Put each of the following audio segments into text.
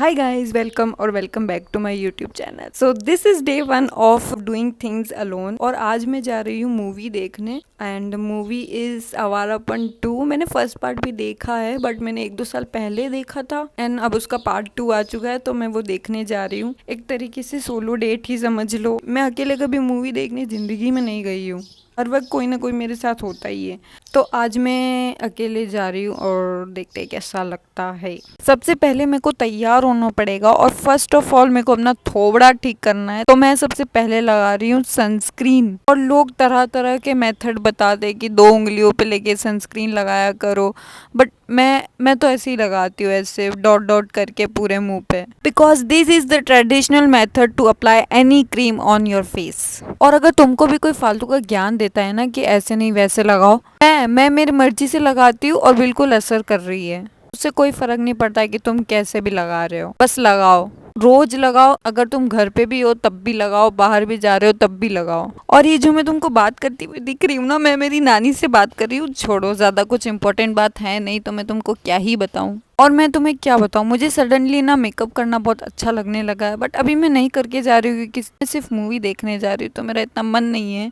Hi guys, welcome और welcome back to my YouTube channel. So this is day one of doing things alone और आज मैं जा रही हूँ मूवी देखने एंड मूवी इज़ आवारापन 2। मैंने फर्स्ट पार्ट भी देखा है बट मैंने 1-2 साल पहले देखा था एंड अब उसका पार्ट 2 आ चुका है तो मैं वो देखने जा रही हूँ। एक तरीके से सोलो डेट ही समझ लो। मैं अकेले कभी मूवी देखने ज़िंदगी में नहीं गई हूँ, हर वक्त कोई ना कोई मेरे साथ होता ही है। तो आज मैं अकेले जा रही हूँ और देखते हैं कैसा लगता है। सबसे पहले मेरे को तैयार होना पड़ेगा और फर्स्ट ऑफ ऑल मेरे को अपना थोबड़ा ठीक करना है, तो मैं सबसे पहले लगा रही हूँ सनस्क्रीन। और लोग तरह तरह के मेथड बताते कि 2 उंगलियों पे लेके सनस्क्रीन लगाया करो, बट मैं तो ऐसे ही लगाती हूँ, ऐसे डॉट डॉट करके पूरे मुंह पे, because this is the traditional method to apply any cream on your face. और अगर तुमको भी कोई फालतू का ज्ञान देता है ना कि ऐसे नहीं वैसे लगाओ, मैं मेरी मर्जी से लगाती हूँ और बिल्कुल असर कर रही है। उससे कोई फर्क नहीं पड़ता है कि तुम कैसे भी लगा रहे हो, बस लगाओ, रोज लगाओ। अगर तुम घर पे भी हो तब भी लगाओ, बाहर भी जा रहे हो तब भी लगाओ। और ये जो मैं तुमको बात करती हुई दिख रही हूँ ना, मैं मेरी नानी से बात कर रही हूँ। छोड़ो, ज्यादा कुछ इंपॉर्टेंट बात है नहीं तो मैं तुमको क्या ही बताऊँ। और मैं तुम्हें क्या बताऊँ, मुझे सडनली ना मेकअप करना बहुत अच्छा लगने लगा है, बट अभी मैं नहीं करके जा रही हूँ क्योंकि मैं सिर्फ मूवी देखने जा रही हूँ तो मेरा इतना मन नहीं है।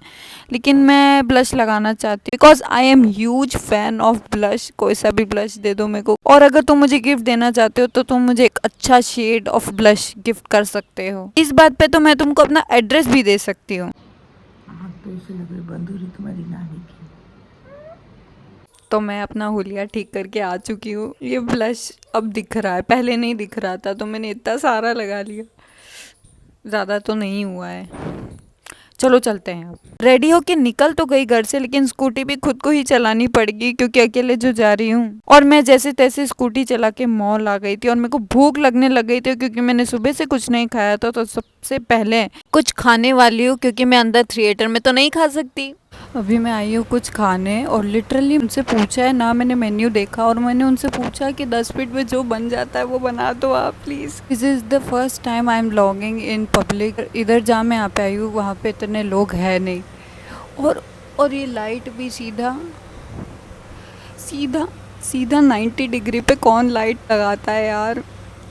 लेकिन मैं ब्लश लगाना चाहती हूँ because I am huge fan of blush. कोई सा भी ब्लश दे दो मेरे को। और अगर तुम मुझे गिफ्ट देना चाहते हो तो तुम मुझे एक अच्छा शेड ऑफ ब्लश गिफ्ट कर सकते हो। इस बात पे तो मैं तुमको अपना एड्रेस भी दे सकती हूँ। आग तो ऐसे लग रही बंद हो रही तुम्हारी नानी की। तो मैं अपना हुलिया ठीक करके आ चुकी हूँ। ये ब्लश अब दिख रहा है, पहले नहीं दिख रहा था तो मैंने इतना सारा लगा लिया। ज़्यादा तो नहीं हुआ है। चलो चलते हैं। अब रेडी होके निकल तो गई घर से, लेकिन स्कूटी भी खुद को ही चलानी पड़ेगी क्योंकि अकेले जो जा रही हूँ। और मैं जैसे तैसे स्कूटी चला के मॉल आ गई थी और मेरे को भूख लगने लग गई थी क्योंकि मैंने सुबह से कुछ नहीं खाया था। तो सबसे पहले कुछ खाने वाली हूँ क्योंकि मैं अंदर थिएटर में तो नहीं खा सकती। अभी मैं आई हूँ कुछ खाने और लिटरली उनसे पूछा है ना, मैंने मेन्यू देखा और मैंने उनसे पूछा कि 10 मिनट में जो बन जाता है वो बना दो आप please. This is the first time I am vlogging in public. इधर जहाँ मैं यहाँ पे आई हूँ वहाँ पे इतने लोग हैं नहीं। और और ये लाइट भी सीधा सीधा सीधा 90 डिग्री पे कौन लाइट लगाता है यार।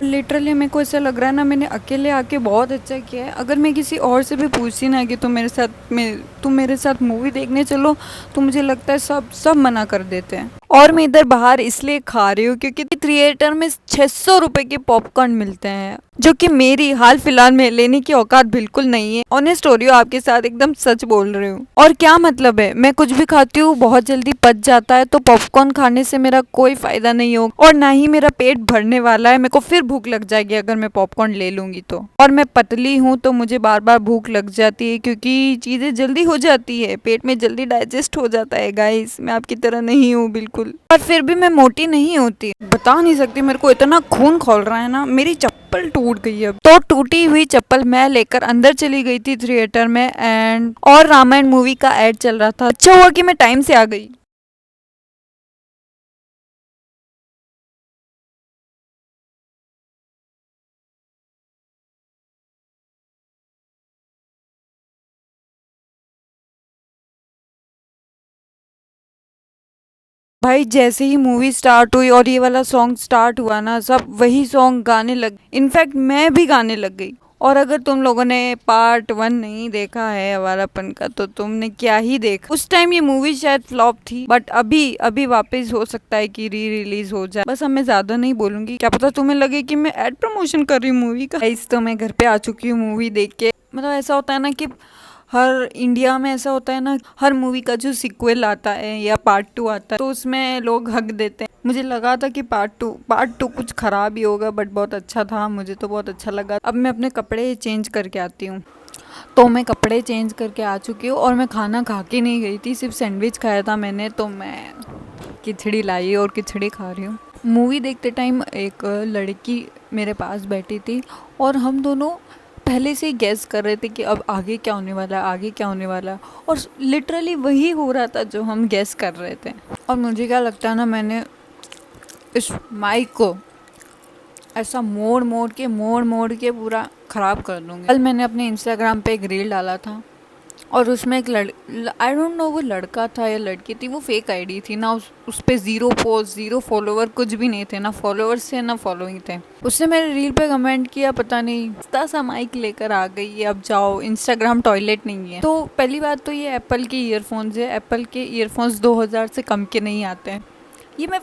लिटरली मेरे को ऐसा लग रहा है ना, मैंने अकेले आके बहुत अच्छा किया है। अगर मैं किसी और से भी पूछती ना कि तुम मेरे साथ मूवी देखने चलो, तो मुझे लगता है सब सब मना कर देते हैं। और मैं इधर बाहर इसलिए खा रही हूँ क्योंकि थिएटर में 600 रुपए के पॉपकॉर्न मिलते हैं, जो कि मेरी हाल फिलहाल में लेने की औकात बिल्कुल नहीं है। ऑनेस्ट हो रही हूँ आपके साथ, एकदम सच बोल रही हूँ। और क्या मतलब है, मैं कुछ भी खाती हूँ बहुत जल्दी पच जाता है, तो पॉपकॉर्न खाने से मेरा कोई फायदा नहीं होगा और ना ही मेरा पेट भरने वाला है। मेरे को फिर भूख लग जाएगी अगर मैं पॉपकॉर्न ले लूंगी तो। और मैं पतली हूँ तो मुझे बार बार भूख लग जाती है क्योंकि चीजें जल्दी हो जाती है, पेट में जल्दी डाइजेस्ट हो जाता है। गाइस, मैं आपकी तरह नहीं हूँ बिल्कुल, पर फिर भी मैं मोटी नहीं होती। बता नहीं सकती, मेरे को इतना खून खौल रहा है ना। मेरी चप्पल टूट गई है, तो टूटी हुई चप्पल मैं लेकर अंदर चली गई थी थिएटर में एंड और रामायण मूवी का एड चल रहा था। अच्छा हुआ कि मैं टाइम से आ गई। भाई जैसे ही मूवी स्टार्ट हुई और ये वाला सॉन्ग स्टार्ट हुआ ना, सब वही सॉन्ग गाने लग, इनफैक्ट मैं भी गाने लग गई। और अगर तुम लोगों ने पार्ट 1 नहीं देखा है अवारापन का तो तुमने क्या ही देखा। उस टाइम ये मूवी शायद फ्लॉप थी, बट अभी अभी वापस हो सकता है कि री रिलीज हो जाए। बस अब मैं ज्यादा नहीं बोलूंगी, क्या पता तुम्हें लगे कि मैं एड प्रमोशन कर रही हूँ मूवी का। इस तो मैं घर पे आ चुकी हूँ मूवी देख के। मतलब ऐसा होता है ना कि हर इंडिया में ऐसा होता है ना, हर मूवी का जो सिक्वल आता है या पार्ट 2 आता है तो उसमें लोग हक देते हैं। मुझे लगा था कि पार्ट टू कुछ खराब ही होगा, बट बहुत अच्छा था, मुझे तो बहुत अच्छा लगा। अब मैं अपने कपड़े चेंज करके आती हूँ। तो मैं कपड़े चेंज करके आ चुकी हूँ और मैं खाना खा के नहीं गई थी, सिर्फ सैंडविच खाया था मैंने। तो मैं खिचड़ी लाई और खिचड़ी खा रही हूँ। मूवी देखते टाइम एक लड़की मेरे पास बैठी थी और हम दोनों पहले से ही गैस कर रहे थे कि अब आगे क्या होने वाला है, आगे क्या होने वाला है। और लिटरली वही हो रहा था जो हम गैस कर रहे थे। और मुझे क्या लगता है ना, मैंने इस माइक को ऐसा मोड़ मोड़ के पूरा ख़राब कर दूँगी। कल मैंने अपने इंस्टाग्राम पे एक रील डाला था और उसमें एक आई डोंट नो वो लड़का था या लड़की थी, वो फेक आईडी थी ना, उस पे 0 पोस्ट 0 फॉलोवर कुछ भी नहीं थे, ना फॉलोवर्स थे ना फॉलोइंग थे। उसने मेरे रील पे कमेंट किया, पता नहीं इतना सा माइक लेकर आ गई है, अब जाओ इंस्टाग्राम टॉयलेट नहीं है। तो पहली बात तो ये एप्पल के ईयरफोन्स है, एप्पल के ईयरफोन्स 2000 से कम के नहीं आते हैं। ये मैं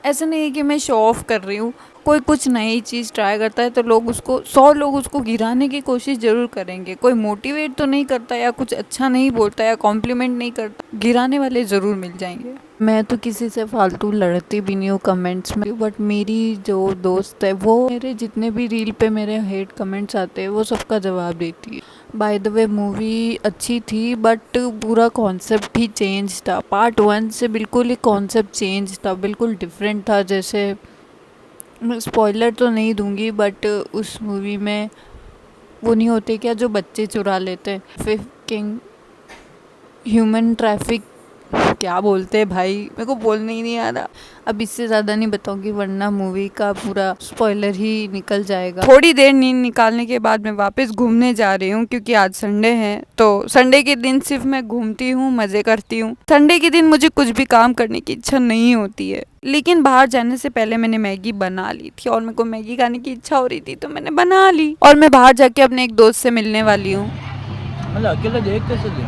ऐसा नहीं है कि मैं शो ऑफ कर रही हूँ, कोई कुछ नई चीज़ ट्राई करता है तो लोग उसको 100 लोग उसको गिराने की कोशिश ज़रूर करेंगे, कोई मोटिवेट तो नहीं करता या कुछ अच्छा नहीं बोलता या कॉम्प्लीमेंट नहीं करता, गिराने वाले ज़रूर मिल जाएंगे। मैं तो किसी से फालतू लड़ती भी नहीं हूँ कमेंट्स में, बट मेरी जो दोस्त है वो मेरे जितने भी रील पे मेरे हेट कमेंट्स आते हैं वो सबका जवाब देती है। बाय द वे मूवी अच्छी थी बट पूरा कॉन्सेप्ट ही चेंज था, पार्ट 1 से बिल्कुल ही कॉन्सेप्ट चेंज था, बिल्कुल डिफरेंट था। जैसे मैं स्पॉइलर तो नहीं दूंगी बट उस मूवी में वो नहीं होते क्या जो बच्चे चुरा लेते हैं, ट्रैफिकिंग, ह्यूमन ट्रैफिक, क्या बोलते हैं भाई, मेरे को बोलने ही नहीं आ रहा। अब इससे ज़्यादा नहीं बताऊंगी वरना मूवी का पूरा स्पॉइलर ही निकल जाएगा। थोड़ी देर नींद निकालने के बाद मैं वापस घूमने जा रही हूँ क्योंकि आज संडे है, तो संडे के दिन सिर्फ मैं घूमती हूँ, मज़े करती हूँ। संडे के दिन मुझे कुछ भी काम करने की इच्छा नहीं होती है, लेकिन बाहर जाने से पहले मैंने मैगी बना ली थी और मेरे को मैगी खाने की इच्छा हो रही थी तो मैंने बना ली, और मैं बाहर जाके अपने एक दोस्त से मिलने वाली हूँ। मतलब अकेले देख कैसे दे?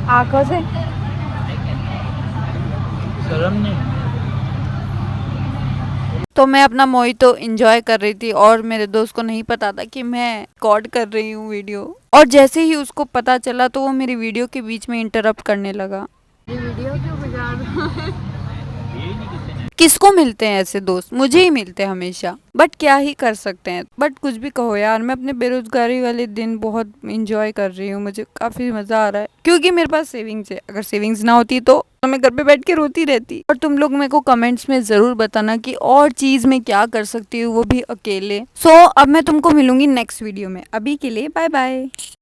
आँखों से। शर्म नहीं? तो मैं अपना मोहितो एंजॉय कर रही थी और मेरे दोस्त को नहीं पता था कि मैं रिकॉर्ड कर रही हूँ वीडियो, और जैसे ही उसको पता चला तो वो मेरी वीडियो के बीच में इंटरप्ट करने लगा। ये वीडियो क्यों बजा रहा है? किसको मिलते हैं ऐसे दोस्त, मुझे ही मिलते हैं हमेशा, बट क्या ही कर सकते हैं। बट कुछ भी कहो यार, मैं अपने बेरोजगारी वाले दिन बहुत इंजॉय कर रही हूँ, मुझे काफी मजा आ रहा है क्योंकि मेरे पास सेविंग्स है। अगर सेविंग्स ना होती तो मैं घर पे बैठ के रोती रहती। और तुम लोग मेरे को कमेंट्स में जरूर बताना कि और चीज में क्या कर सकती हूँ, वो भी अकेले। सो अब मैं तुमको मिलूंगी नेक्स्ट वीडियो में, अभी के लिए बाय बाय।